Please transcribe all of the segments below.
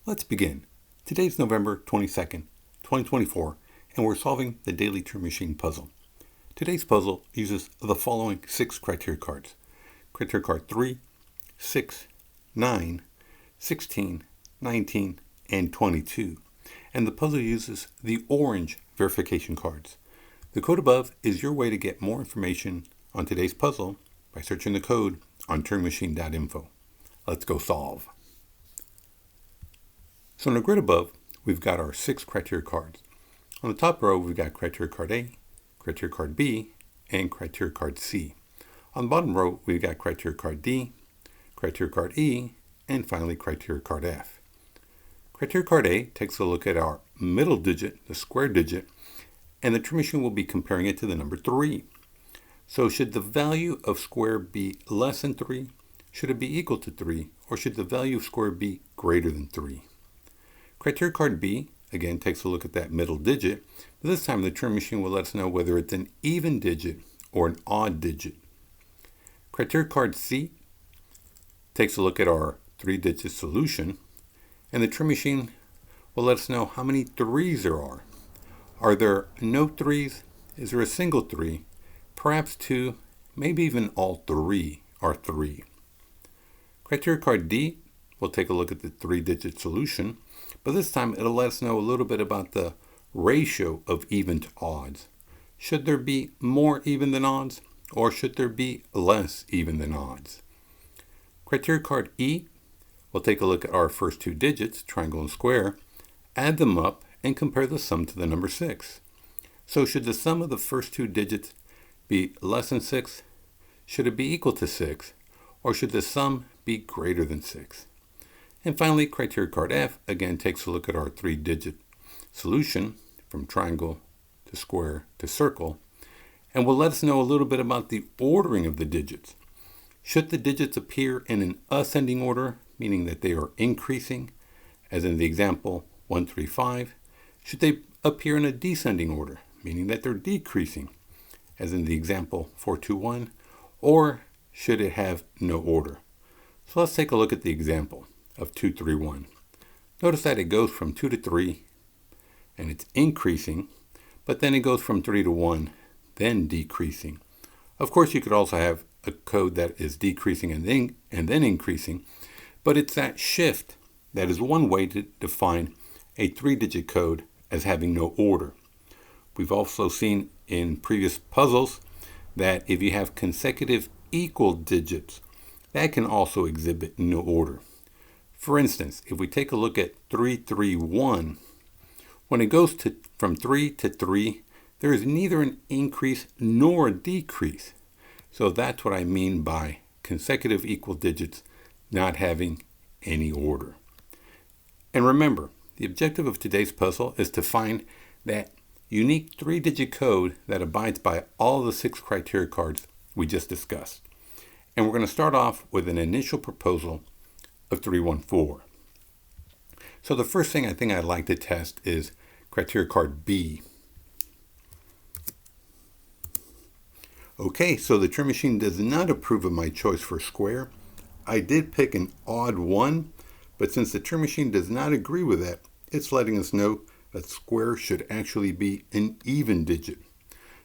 Let's begin. Today's November 22nd, 2024, and we're solving the Daily Turing Machine Puzzle. Today's puzzle uses the following 6 criteria cards. Criteria card 3, 6, 9, 16, 19, and 22. And the puzzle uses the orange verification cards. The code above is your way to get more information on today's puzzle by searching the code on turingmachine.info. Let's go solve. So in the grid above, we've got our 6 criteria cards. On the top row, we've got criteria card A, criteria card B, and criteria card C. On the bottom row, we've got criteria card D, criteria card E, and finally criteria card F. Criteria card A takes a look at our middle digit, the square digit, and the Turing Machine will be comparing it to the number 3. So should the value of square be less than 3? Should it be equal to 3? Or should the value of square be greater than 3? Criteria card B, again, takes a look at that middle digit, but this time the Turing Machine will let us know whether it's an even digit or an odd digit. Criteria card C takes a look at our 3-digit solution, and the Turing Machine will let us know how many 3s there are. Are there no 3s? Is there a single 3? Perhaps 2, maybe even all 3 are 3. Criteria card D will take a look at the 3-digit solution, but this time it'll let us know a little bit about the ratio of even to odds. Should there be more even than odds, or should there be less even than odds? Criteria card E will take a look at our first 2 digits, triangle and square, add them up, and compare the sum to the number 6. So should the sum of the first 2 digits be less than 6? Should it be equal to 6? Or should the sum be greater than 6? And finally, criteria card F again takes a look at our 3-digit solution from triangle to square to circle, and will let us know a little bit about the ordering of the digits. Should the digits appear in an ascending order, meaning that they are increasing, as in the example 135? Should they appear in a descending order, meaning that they're decreasing, as in the example 421? Or should it have no order? So let's take a look at the example of 231. Notice that it goes from 2 to 3, and it's increasing, but then it goes from 3 to 1, then decreasing. Of course, you could also have a code that is decreasing and then increasing, but it's that shift that is one way to define a 3-digit code as having no order. We've also seen in previous puzzles that if you have consecutive equal digits, that can also exhibit no order. For instance, if we take a look at 331, when it goes from 3 to 3, there is neither an increase nor a decrease. So that's what I mean by consecutive equal digits not having any order. And remember, the objective of today's puzzle is to find that unique 3-digit code that abides by all the 6 criteria cards we just discussed. And we're going to start off with an initial proposal of 314. So the first thing I think I'd like to test is criteria card B. Okay, so the Turing Machine does not approve of my choice for square. I did pick an odd 1, but since the Turing Machine does not agree with that, it's letting us know that square should actually be an even digit.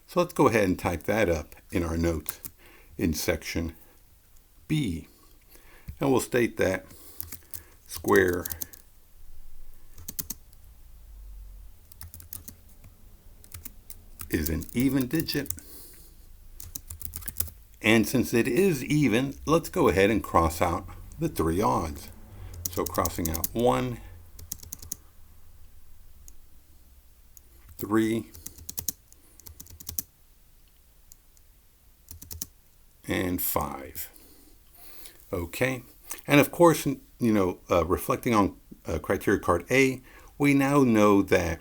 So let's go ahead and type that up in our notes in section B. And we'll state that square is an even digit. And since it is even, let's go ahead and cross out the 3 odds. So crossing out 1, 3, and 5. Okay. And of course, reflecting on criteria card A, we now know that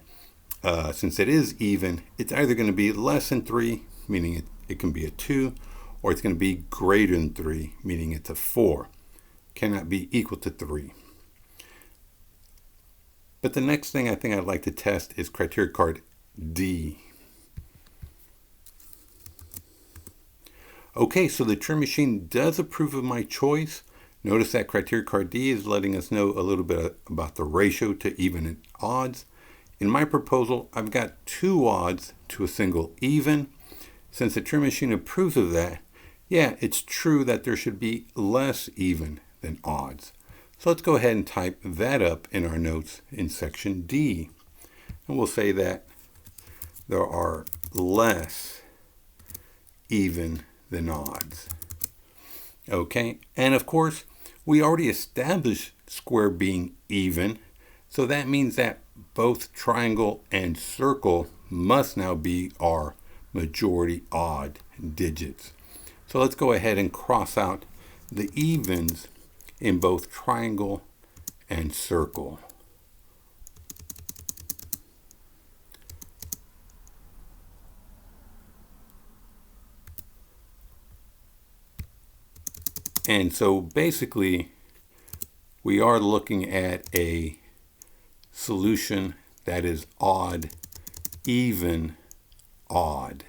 since it is even, it's either going to be less than 3, meaning it can be a 2, or it's going to be greater than 3, meaning it's a 4. Cannot be equal to 3. But the next thing I think I'd like to test is criteria card D. Okay, so the Turing Machine does approve of my choice. Notice that criteria card D is letting us know a little bit about the ratio to even and odds. In my proposal, I've got 2 odds to a single even. Since the Turing Machine approves of that, yeah, it's true that there should be less even than odds. So let's go ahead and type that up in our notes in section D. And we'll say that there are less even than odds. Okay, and of course, we already established square being even, so that means that both triangle and circle must now be our majority odd digits. So let's go ahead and cross out the evens in both triangle and circle. And so basically, we are looking at a solution that is odd, even, odd.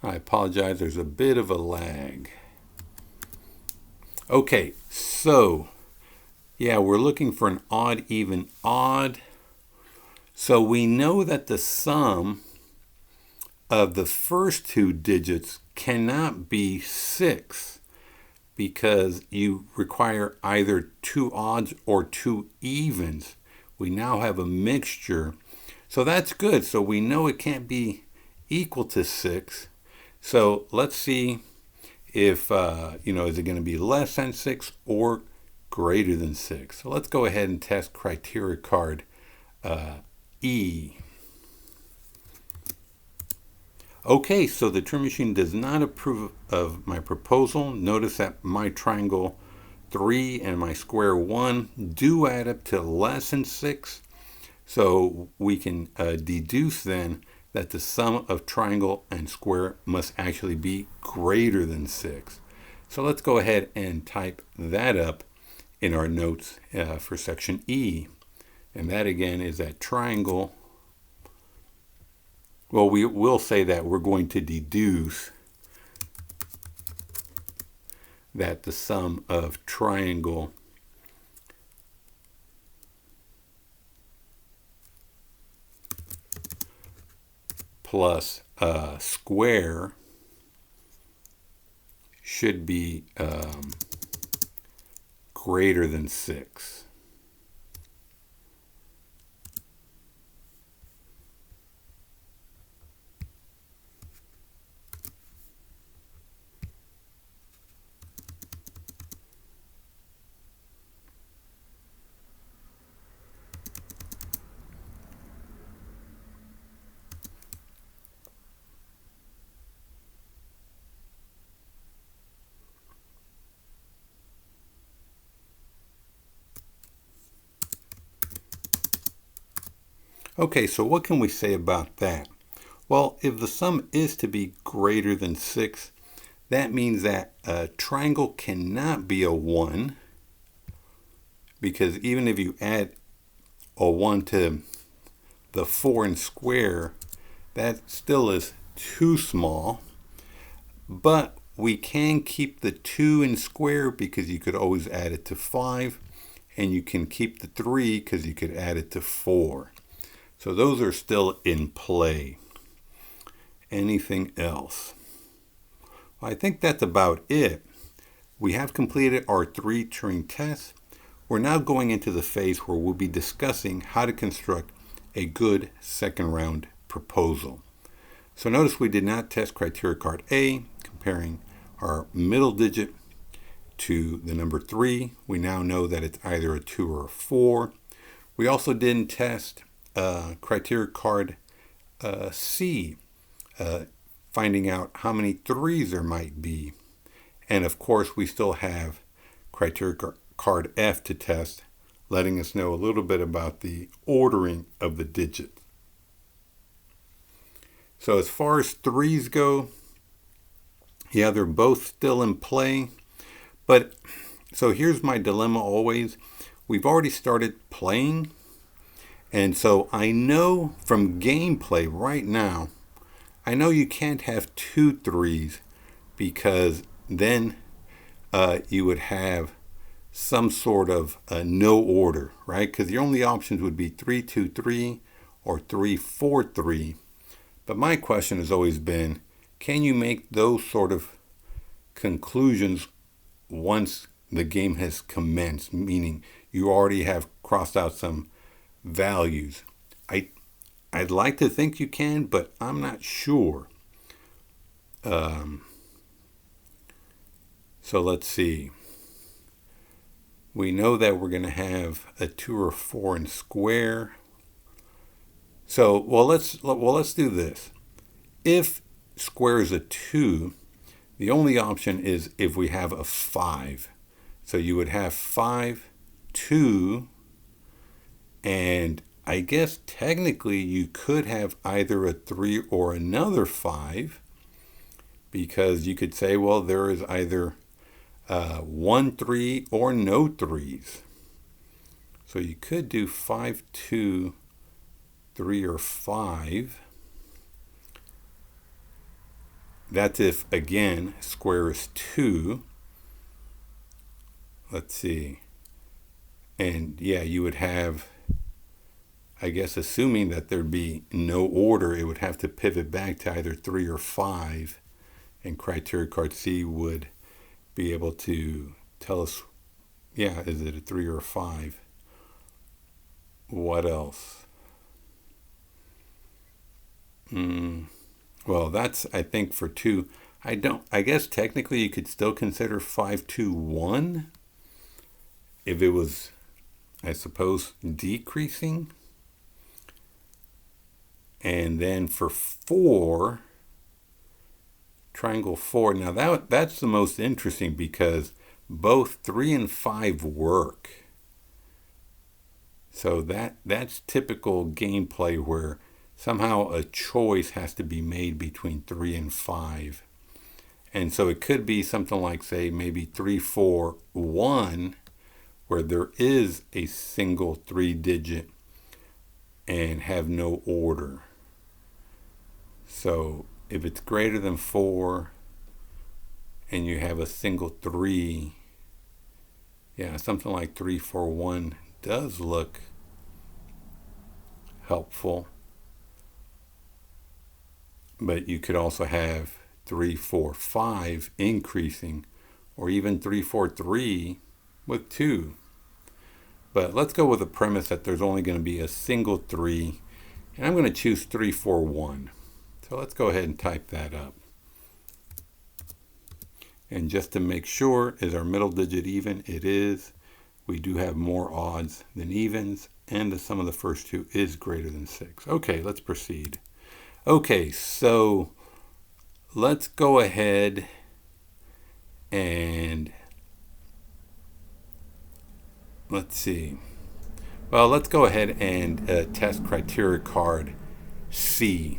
I apologize, there's a bit of a lag. Okay, so, yeah, we're looking for an odd, even, odd. So we know that the sum of the first 2 digits cannot be 6 because you require either 2 odds or 2 evens. We now have a mixture. So that's good. So we know it can't be equal to 6. So let's see if, is it going to be less than 6 or greater than 6? So let's go ahead and test criteria card E. Okay, so the Turing Machine does not approve of my proposal. Notice that my triangle 3 and my square 1 do add up to less than 6. So we can deduce then that the sum of triangle and square must actually be greater than 6. So let's go ahead and type that up in our notes for section E. And that again is that triangle. Well, we will say that we're going to deduce that the sum of triangle plus square should be greater than 6. Okay, so what can we say about that? Well, if the sum is to be greater than 6, that means that a triangle cannot be a 1, because even if you add a 1 to the 4 in square, that still is too small. But we can keep the 2 in square because you could always add it to 5, and you can keep the 3 because you could add it to 4. So those are still in play. Anything else? Well, I think that's about it. We have completed our 3 Turing tests. We're now going into the phase where we'll be discussing how to construct a good second round proposal. So notice we did not test criteria card A, comparing our middle digit to the number 3. We now know that it's either a 2 or a 4. We also didn't test criteria card C, finding out how many 3s there might be. And of course, we still have criteria card F to test, letting us know a little bit about the ordering of the digits. So as far as 3s go, yeah, they're both still in play. But so here's my dilemma always. We've already started playing. And so I know from gameplay right now, I know you can't have 2 3s because then you would have some sort of no order, right? Because your only options would be 3 2 3 or 3 4 3. But my question has always been, can you make those sort of conclusions once the game has commenced, meaning you already have crossed out some values? I'd like to think you can, but I'm not sure. So let's see. We know that we're going to have a 2 or 4 in square. So, let's do this. If square is a 2, the only option is if we have a 5. So you would have 5, 2, and I guess technically you could have either a 3 or another 5, because you could say, well, there is either 1 3 or no 3s. So you could do 5 2 3 or 5. That's if, again, square is 2. Let's see. And yeah, you would have, I guess, assuming that there'd be no order, it would have to pivot back to either 3 or 5. And criteria card C would be able to tell us, yeah, is it a 3 or a 5? What else? Well, that's, I think, for 2. I guess technically you could still consider 5 2 1 if it was, I suppose, decreasing. And then for 4, triangle 4. Now that's the most interesting because both 3 and 5 work. So that's typical gameplay where somehow a choice has to be made between 3 and 5. And so it could be something like, say, maybe 3 4 1, where there is a single 3-digit and have no order. So if it's greater than 4 and you have a single 3, yeah, something like 3 4 1 does look helpful. But you could also have 3 4 5 increasing, or even 3 4 3 with 2. But let's go with the premise that there's only going to be a single 3, and I'm going to choose 3 4 1. So let's go ahead and type that up. And just to make sure, is our middle digit even? It is. We do have more odds than evens, and the sum of the first 2 is greater than 6. Okay, let's proceed. Okay, so let's go ahead and let's see. Well, let's go ahead and test criteria card C.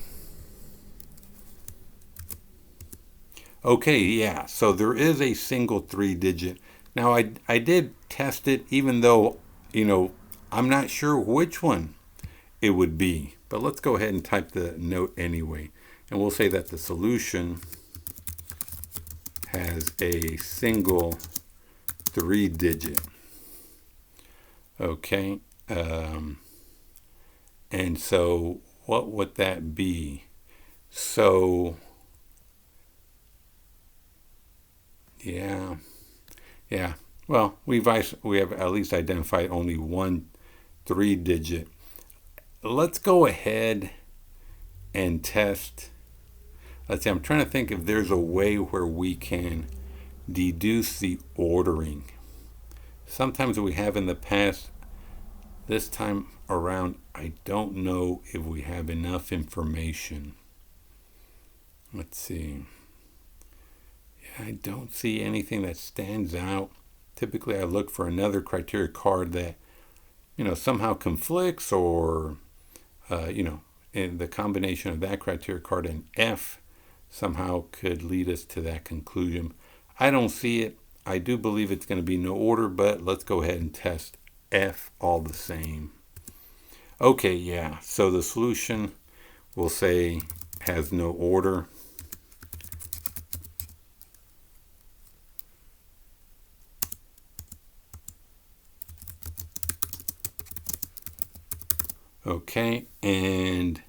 Okay, yeah, so there is a single 3-digit. Now, I did test it, even though, I'm not sure which one it would be. But let's go ahead and type the note anyway. And we'll say that the solution has a single 3-digit. Okay. And so what would that be? So, yeah. Well, we have at least identified only one 3-digit. Let's go ahead and test. Let's see, I'm trying to think if there's a way where we can deduce the ordering. Sometimes we have in the past. This time around, I don't know if we have enough information. Let's see. Yeah, I don't see anything that stands out. Typically, I look for another criteria card that, somehow conflicts, or, and the combination of that criteria card and F somehow could lead us to that conclusion. I don't see it. I do believe it's going to be no order, but let's go ahead and test F all the same. Okay, yeah, so the solution will say has no order. Okay, and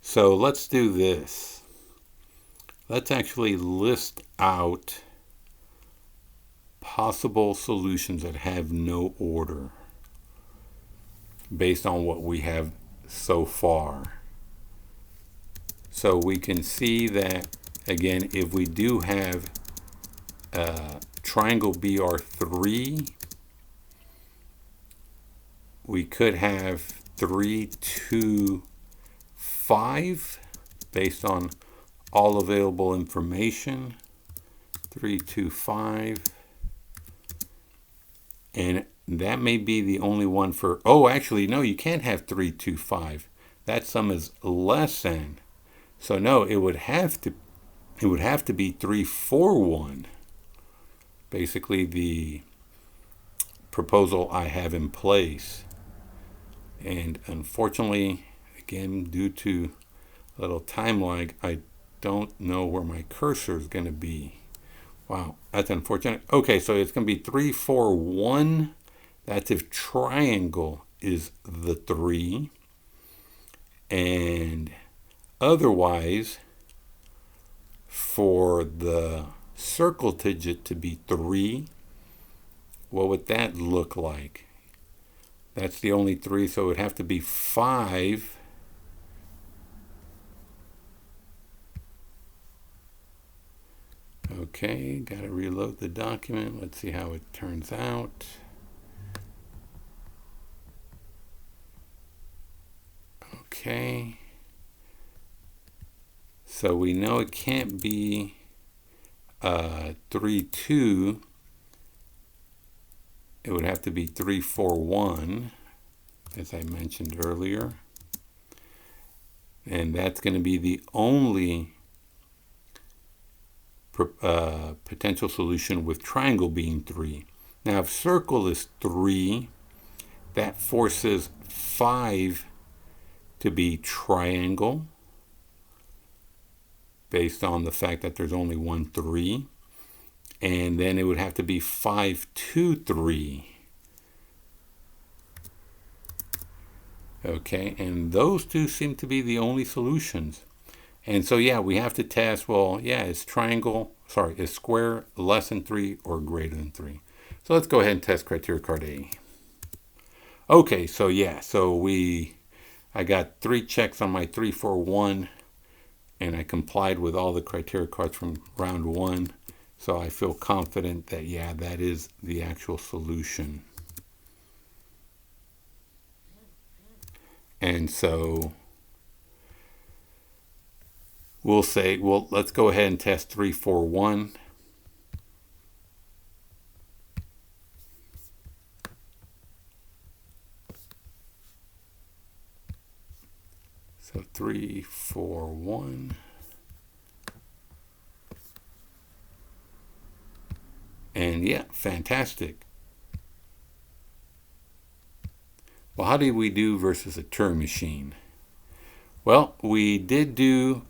so let's do this. Let's actually list out possible solutions that have no order based on what we have so far. So we can see that, again, if we do have triangle BR3, we could have 3, 2, 5 based on all available information. 3, 2, 5. And that may be the only one for, oh, actually, no, you can't have 3, 2, 5. That sum is less than. So no, it would have to be 3, 4, 1. Basically the proposal I have in place. And unfortunately, again, due to a little time lag, I don't know where my cursor is going to be. Wow, that's unfortunate. Okay, so it's going to be 3, 4, 1. That's if triangle is the 3. And otherwise, for the circle digit to be 3, what would that look like? That's the only 3, so it would have to be 5. Okay, got to reload the document. Let's see how it turns out. Okay. So we know it can't be 3, 2. It would have to be 3, 4, 1, as I mentioned earlier. And that's going to be the only potential solution with triangle being 3. Now, if circle is 3, that forces 5 to be triangle, based on the fact that there's only one 3. And then it would have to be 5, 2, 3. Okay, and those two seem to be the only solutions. And so, yeah, we have to test, well, yeah, is square less than 3 or greater than 3? So let's go ahead and test criteria card A. Okay, so yeah, I got 3 checks on my 3, 4, 1, and I complied with all the criteria cards from round 1. So I feel confident that, yeah, that is the actual solution. And so we'll say, well, let's go ahead and test 3, 4, 1. So 3, 4, 1. And yeah, fantastic. Well, how did we do versus a Turing machine? Well, we did do,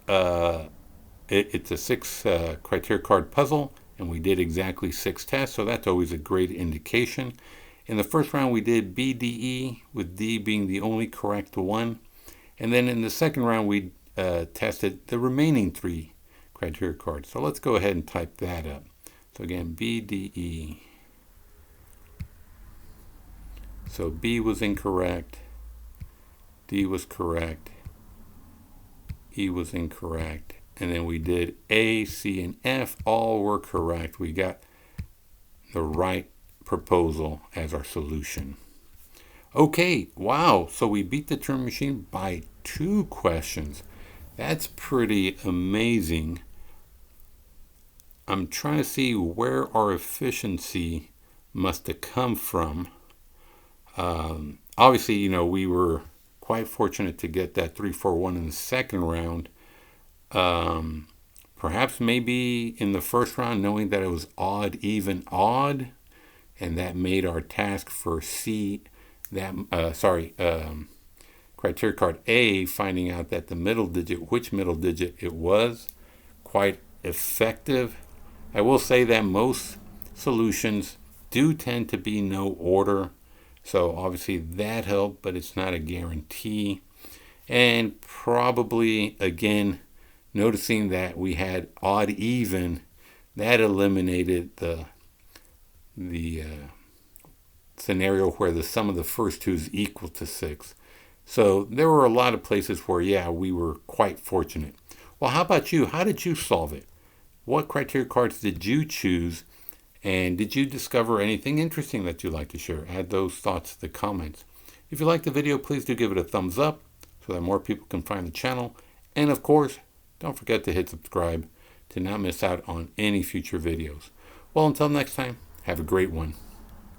it's a 6 criteria card puzzle, and we did exactly 6 tests, so that's always a great indication. In the first round, we did B, D, E, with D being the only correct one. And then in the second round, we tested the remaining 3 criteria cards. So let's go ahead and type that up. So again, B, D, E. So B was incorrect, D was correct, E was incorrect, and then we did A, C, and F, all were correct. We got the right proposal as our solution. Okay, wow, so we beat the Turing machine by 2 questions. That's pretty amazing. I'm trying to see where our efficiency must have come from. Obviously, we were quite fortunate to get that 3, 4, 1 in the second round. Perhaps maybe in the first round, knowing that it was odd, even, odd, and that made our task for criteria criteria card A, finding out that the middle digit, which middle digit it was, quite effective. I will say that most solutions do tend to be no order, so obviously that helped, but it's not a guarantee. And probably, again, noticing that we had odd even, that eliminated the scenario where the sum of the first two is equal to 6. So there were a lot of places where, yeah, we were quite fortunate. Well, how about you? How did you solve it? What criteria cards did you choose? And did you discover anything interesting that you'd like to share? Add those thoughts to the comments. If you liked the video, please do give it a thumbs up so that more people can find the channel. And of course, don't forget to hit subscribe to not miss out on any future videos. Well, until next time, have a great one.